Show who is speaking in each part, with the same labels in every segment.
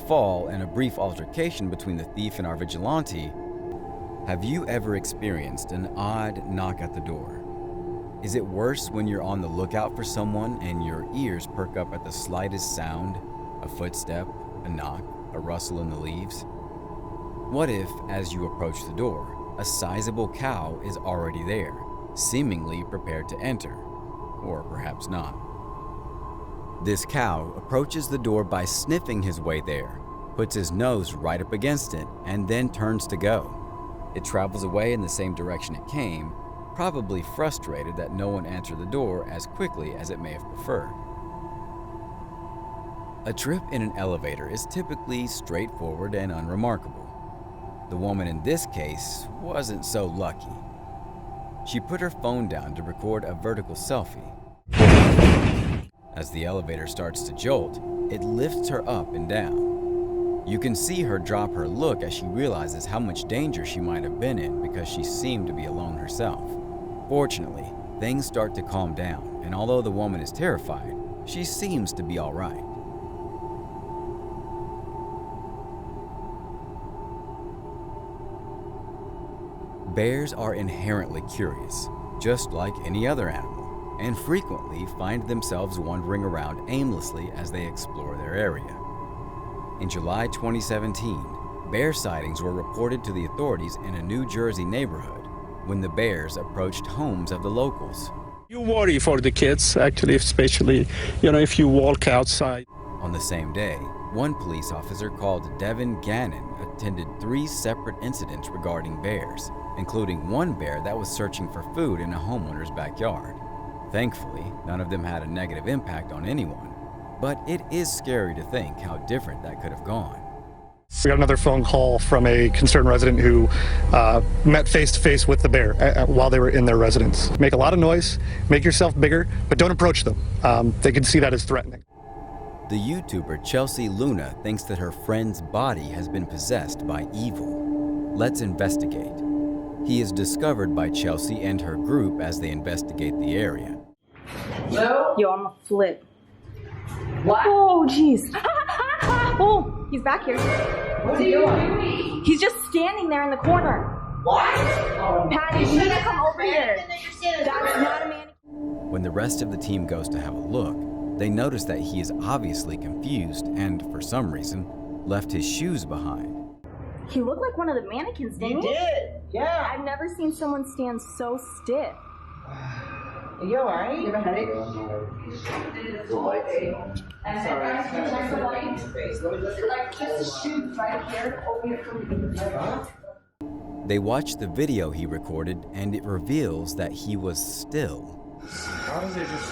Speaker 1: fall and a brief altercation between the thief and our vigilante, have you ever experienced an odd knock at the door? Is it worse when you're on the lookout for someone and your ears perk up at the slightest sound, a footstep, a knock, a rustle in the leaves? What if, as you approach the door, a sizable cow is already there, seemingly prepared to enter, or perhaps not? This cow approaches the door by sniffing his way there, puts his nose right up against it, and then turns to go. It travels away in the same direction it came, probably frustrated that no one answered the door as quickly as it may have preferred. A trip in an elevator is typically straightforward and unremarkable. The woman in this case wasn't so lucky. She put her phone down to record a vertical selfie. As the elevator starts to jolt, it lifts her up and down. You can see her drop her look as she realizes how much danger she might have been in because she seemed to be alone herself. Fortunately, things start to calm down, and although the woman is terrified, she seems to be all right. Bears are inherently curious, just like any other animal, and frequently find themselves wandering around aimlessly as they explore their area. In July 2017, bear sightings were reported to the authorities in a New Jersey neighborhood when the bears approached homes of the locals.
Speaker 2: You worry for the kids, actually, especially, if you walk outside.
Speaker 1: On the same day, one police officer called Devin Gannon attended 3 separate incidents regarding bears, including one bear that was searching for food in a homeowner's backyard. Thankfully, none of them had a negative impact on anyone, but it is scary to think how different that could have gone.
Speaker 3: We got another phone call from a concerned resident who met face-to-face with the bear while they were in their residence. Make a lot of noise, make yourself bigger, but don't approach them. They can see that as threatening.
Speaker 1: The YouTuber Chelsea Luna thinks that her friend's body has been possessed by evil. Let's investigate. He is discovered by Chelsea and her group as they investigate the area.
Speaker 4: Hello?
Speaker 5: Yo, I'm a flip.
Speaker 4: What?
Speaker 5: Oh, jeez. Oh, he's back here.
Speaker 4: What are you doing?
Speaker 5: He's just standing there in the corner.
Speaker 4: What?
Speaker 5: Patty, you need to come over here. That's not a man.
Speaker 1: When the rest of the team goes to have a look, they notice that he is obviously confused and, for some reason, left his shoes behind.
Speaker 5: He looked like one of the mannequins, didn't he?
Speaker 4: You did, yeah.
Speaker 5: I've never seen someone stand so stiff.
Speaker 4: Are you alright? You have a headache?
Speaker 1: They watch the video he recorded, and it reveals that he was still.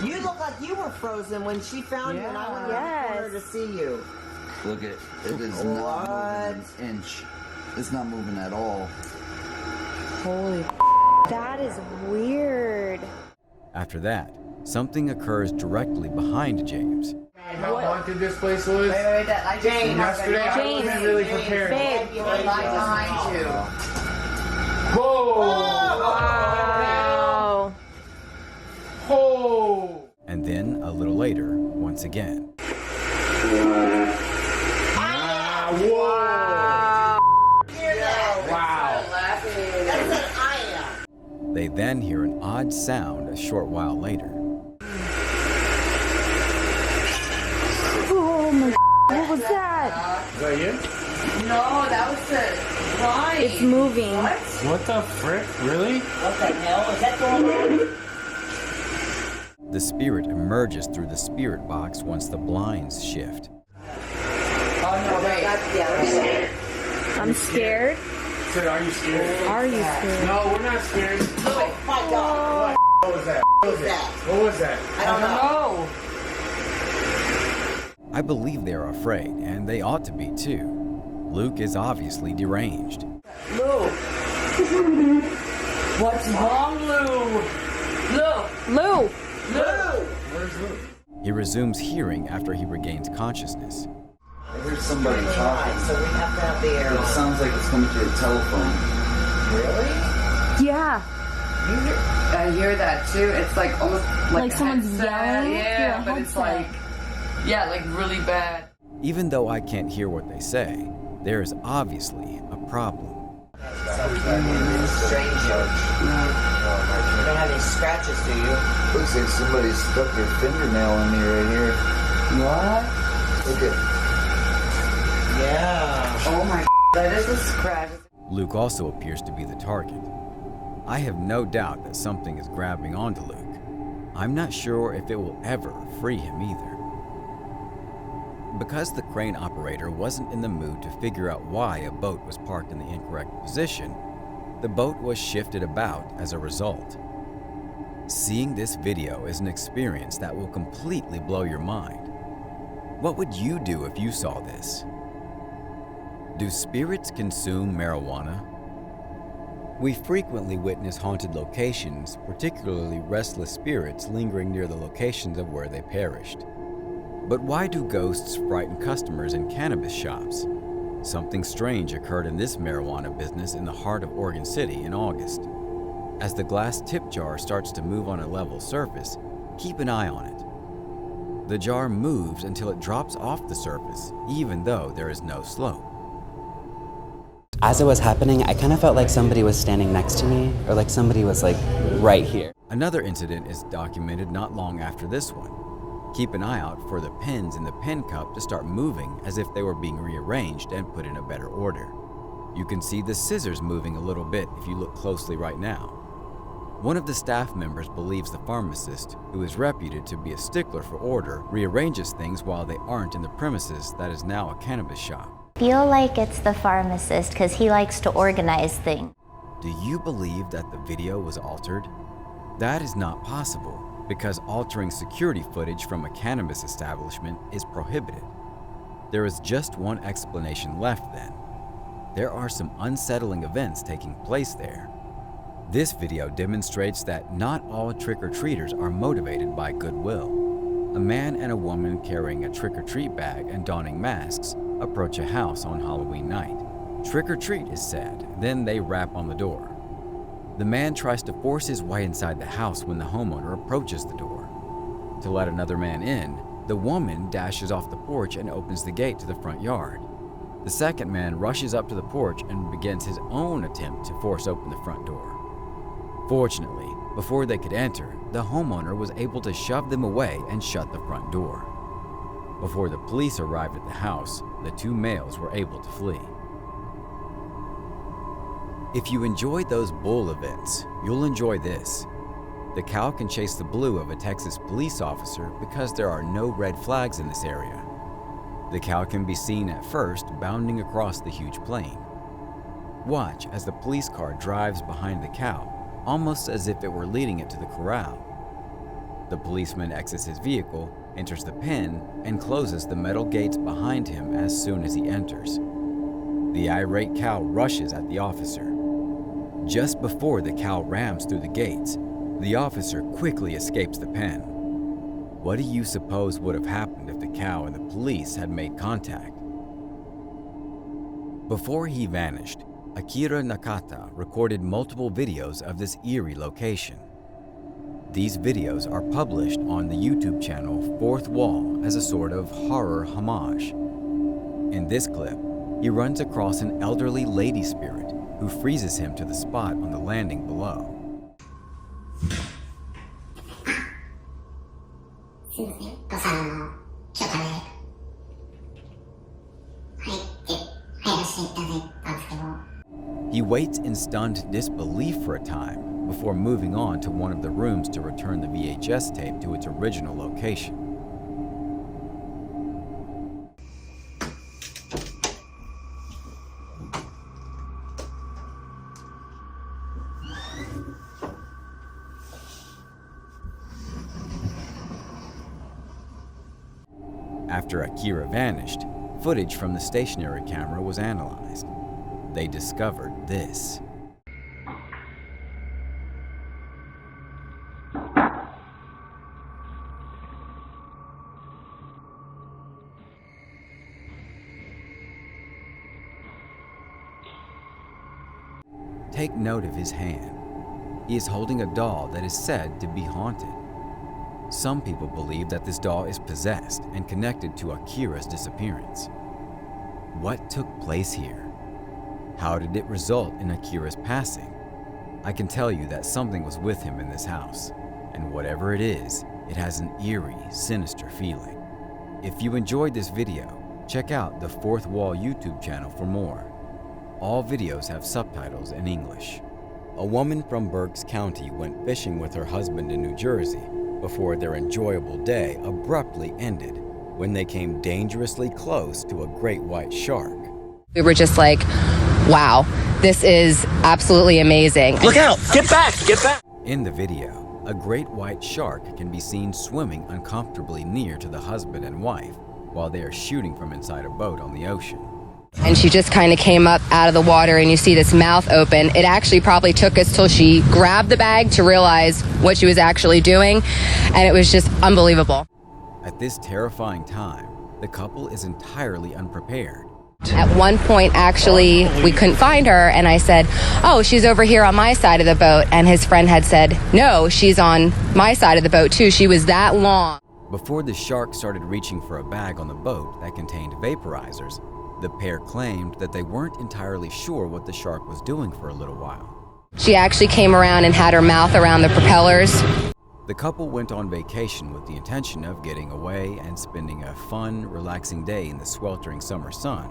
Speaker 4: You look like you were frozen when she found you and I went around the corner to see you.
Speaker 6: Look at it is not moving an inch. It's not moving at all.
Speaker 5: Holy that is weird.
Speaker 1: After that, something occurs directly behind James.
Speaker 7: How haunted this place was?
Speaker 4: Wait, James.
Speaker 7: Yesterday, I wasn't really prepared.
Speaker 5: Babe.
Speaker 4: Right behind you.
Speaker 7: Whoa!
Speaker 5: Wow.
Speaker 7: Whoa!
Speaker 1: And then, a little later, once again. They then hear an odd sound a short while later.
Speaker 5: Oh my what was that?
Speaker 7: Is that you?
Speaker 4: No, that was the line.
Speaker 5: It's moving.
Speaker 7: What the frick? Really?
Speaker 4: What the hell? Is that going on?
Speaker 1: The spirit emerges through the spirit box once the blinds shift.
Speaker 4: Oh no, wait.
Speaker 5: I'm scared.
Speaker 7: Said, are you scared?
Speaker 5: Are you scared?
Speaker 7: No, we're not scared.
Speaker 4: Oh my God.
Speaker 7: What was that? What was that?
Speaker 4: I don't know.
Speaker 1: I believe they are afraid, and they ought to be too. Luke is obviously deranged.
Speaker 4: Lou. What's wrong, Lou?
Speaker 5: Lou!
Speaker 7: Where's Luke?
Speaker 1: He resumes hearing after he regains consciousness.
Speaker 6: I hear somebody talking.
Speaker 4: So we have to have the air.
Speaker 6: It sounds like it's coming through a telephone.
Speaker 4: Really?
Speaker 5: Yeah.
Speaker 8: I hear that too. It's like almost like
Speaker 5: someone's
Speaker 8: headset.
Speaker 5: yelling?
Speaker 8: Yeah, but it's
Speaker 5: headset.
Speaker 8: like really bad.
Speaker 1: Even though I can't hear what they say, there is obviously a problem.
Speaker 4: Strange. You don't have any scratches, do you?
Speaker 6: Looks like somebody stuck their fingernail in me right here.
Speaker 4: What?
Speaker 6: Look at.
Speaker 4: Yeah.
Speaker 8: Oh my, that is a scratch.
Speaker 1: Luke also appears to be the target. I have no doubt that something is grabbing onto Luke. I'm not sure if it will ever free him either. Because the crane operator wasn't in the mood to figure out why a boat was parked in the incorrect position, the boat was shifted about as a result. Seeing this video is an experience that will completely blow your mind. What would you do if you saw this? Do spirits consume marijuana? We frequently witness haunted locations, particularly restless spirits lingering near the locations of where they perished. But why do ghosts frighten customers in cannabis shops? Something strange occurred in this marijuana business in the heart of Oregon City in August. As the glass tip jar starts to move on a level surface, keep an eye on it. The jar moves until it drops off the surface, even though there is no slope.
Speaker 9: As it was happening, I kind of felt like somebody was standing next to me, or like somebody was like right here.
Speaker 1: Another incident is documented not long after this one. Keep an eye out for the pens in the pen cup to start moving as if they were being rearranged and put in a better order. You can see the scissors moving a little bit if you look closely right now. One of the staff members believes the pharmacist, who is reputed to be a stickler for order, rearranges things while they aren't in the premises that is now a cannabis shop.
Speaker 5: Feel like it's the pharmacist because he likes to organize things.
Speaker 1: Do you believe that the video was altered? That is not possible, because altering security footage from a cannabis establishment is prohibited. There is just one explanation left then. There are some unsettling events taking place there. This video demonstrates that not all trick-or-treaters are motivated by goodwill. A man and a woman carrying a trick-or-treat bag and donning masks approach a house on Halloween night. Trick-or-treat is said, then they rap on the door. The man tries to force his way inside the house when the homeowner approaches the door. To let another man in, the woman dashes off the porch and opens the gate to the front yard. The second man rushes up to the porch and begins his own attempt to force open the front door. Fortunately, before they could enter, the homeowner was able to shove them away and shut the front door. Before the police arrived at the house, the two males were able to flee. If you enjoyed those bull events, you'll enjoy this. The cow can chase the blue of a Texas police officer because there are no red flags in this area. The cow can be seen at first bounding across the huge plain. Watch as the police car drives behind the cow, almost as if it were leading it to the corral. The policeman exits his vehicle, enters the pen, and closes the metal gates behind him as soon as he enters. The irate cow rushes at the officer. Just before the cow rams through the gates, the officer quickly escapes the pen. What do you suppose would have happened if the cow and the police had made contact? Before he vanished, Akira Nakata recorded multiple videos of this eerie location. These videos are published on the YouTube channel Fourth Wall as a sort of horror homage. In this clip, he runs across an elderly lady spirit who freezes him to the spot on the landing below. He waits in stunned disbelief for a time before moving on to one of the rooms to return the VHS tape to its original location. After Akira vanished, footage from the stationary camera was analyzed. They discovered this. Take note of his hand. He is holding a doll that is said to be haunted. Some people believe that this doll is possessed and connected to Akira's disappearance. What took place here? How did it result in Akira's passing? I can tell you that something was with him in this house, and whatever it is, it has an eerie, sinister feeling. If you enjoyed this video, check out the Fourth Wall YouTube channel for more. All videos have subtitles in English. A woman from Berks County went fishing with her husband in New Jersey before their enjoyable day abruptly ended when they came dangerously close to a great white shark.
Speaker 10: We were just like, wow, this is absolutely amazing.
Speaker 11: Look out! Get back! Get back!
Speaker 1: In the video, a great white shark can be seen swimming uncomfortably near to the husband and wife while they are shooting from inside a boat on the ocean.
Speaker 10: And she just kind of came up out of the water and you see this mouth open. It actually probably took us till she grabbed the bag to realize what she was actually doing. And it was just unbelievable.
Speaker 1: At this terrifying time, the couple is entirely unprepared.
Speaker 10: At one point, actually, we couldn't find her. And I said, oh, she's over here on my side of the boat. And his friend had said, no, she's on my side of the boat too. She was that long.
Speaker 1: Before the shark started reaching for a bag on the boat that contained vaporizers, the pair claimed that they weren't entirely sure what the shark was doing for a little while.
Speaker 10: She actually came around and had her mouth around the propellers.
Speaker 1: The couple went on vacation with the intention of getting away and spending a fun, relaxing day in the sweltering summer sun.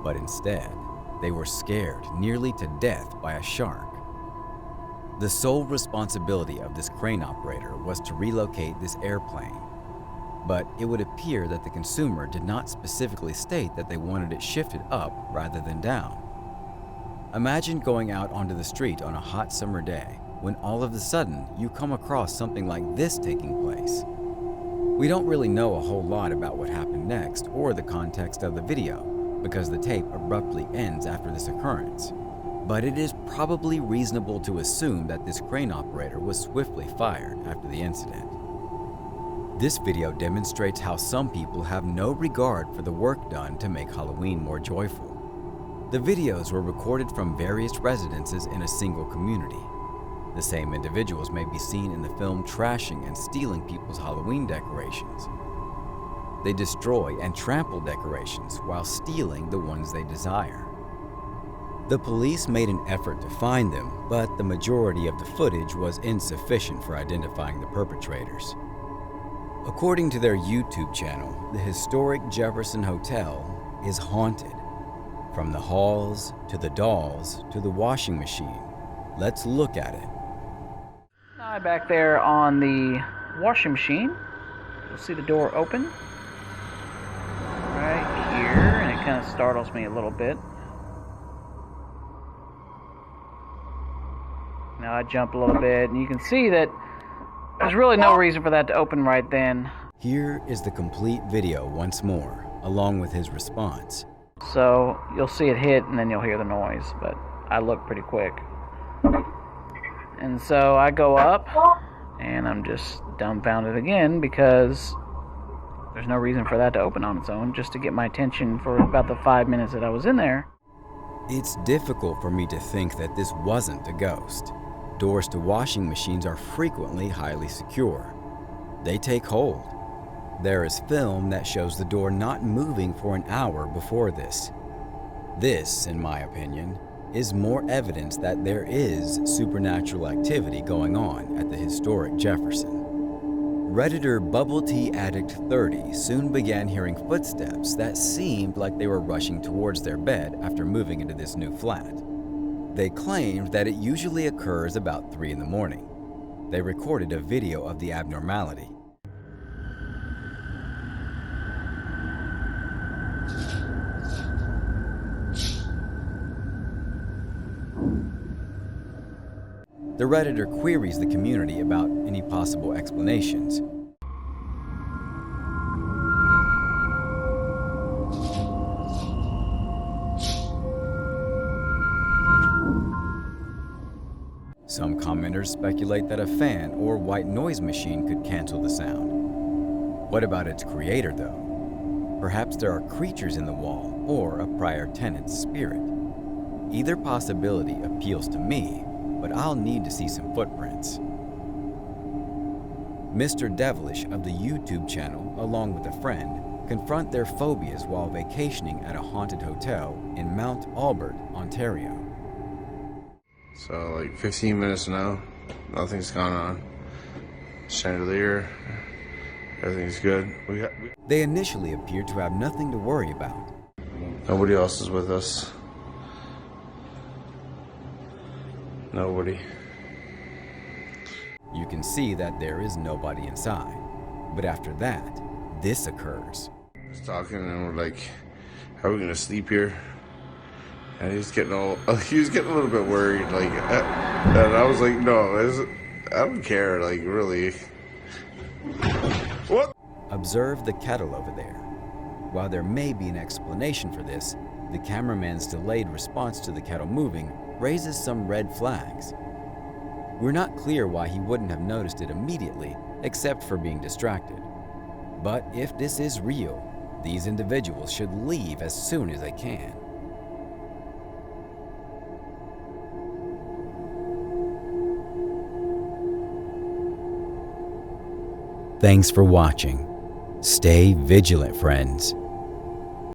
Speaker 1: But instead, they were scared nearly to death by a shark. The sole responsibility of this crane operator was to relocate this airplane. But it would appear that the consumer did not specifically state that they wanted it shifted up rather than down. Imagine going out onto the street on a hot summer day when all of a sudden you come across something like this taking place. We don't really know a whole lot about what happened next or the context of the video because the tape abruptly ends after this occurrence. But it is probably reasonable to assume that this crane operator was swiftly fired after the incident. This video demonstrates how some people have no regard for the work done to make Halloween more joyful. The videos were recorded from various residences in a single community. The same individuals may be seen in the film trashing and stealing people's Halloween decorations. They destroy and trample decorations while stealing the ones they desire. The police made an effort to find them, but the majority of the footage was insufficient for identifying the perpetrators. According to their YouTube channel, the historic Jefferson Hotel is haunted. From the halls, to the dolls, to the washing machine. Let's look at it.
Speaker 12: Now back there on the washing machine, you'll see the door open. Right here, and it kind of startles me a little bit. Now I jump a little bit, and you can see that there's really no reason for that to open right then.
Speaker 1: Here is the complete video once more, along with his response.
Speaker 12: So you'll see it hit and then you'll hear the noise, but I look pretty quick. And so I go up and I'm just dumbfounded again because there's no reason for that to open on its own, just to get my attention for about the 5 minutes that I was in there.
Speaker 1: It's difficult for me to think that this wasn't a ghost. Doors to washing machines are frequently highly secure. They take hold. There is film that shows the door not moving for an hour before this. This, in my opinion, is more evidence that there is supernatural activity going on at the historic Jefferson. Redditor Bubble Tea Addict 30 soon began hearing footsteps that seemed like they were rushing towards their bed after moving into this new flat. They claimed that it usually occurs about 3 in the morning. They recorded a video of the abnormality. The Redditor queries the community about any possible explanations. Some commenters speculate that a fan or white noise machine could cancel the sound. What about its creator, though? Perhaps there are creatures in the wall or a prior tenant's spirit. Either possibility appeals to me, but I'll need to see some footprints. Mr. Devilish of the YouTube channel, along with a friend, confront their phobias while vacationing at a haunted hotel in Mount Albert, Ontario.
Speaker 13: So like 15 minutes now, nothing's gone on. Chandelier, everything's good.
Speaker 1: They initially appear to have nothing to worry about.
Speaker 13: Nobody else is with us. Nobody.
Speaker 1: You can see that there is nobody inside. But after that, this occurs.
Speaker 13: I was talking and we're like, how are we gonna sleep here? And he was getting a little bit worried, like, and I was like, no, I don't care, like, really. What?
Speaker 1: Observe the kettle over there. While there may be an explanation for this, the cameraman's delayed response to the kettle moving raises some red flags. We're not clear why he wouldn't have noticed it immediately, except for being distracted. But if this is real, these individuals should leave as soon as they can. Thanks for watching. Stay vigilant, friends.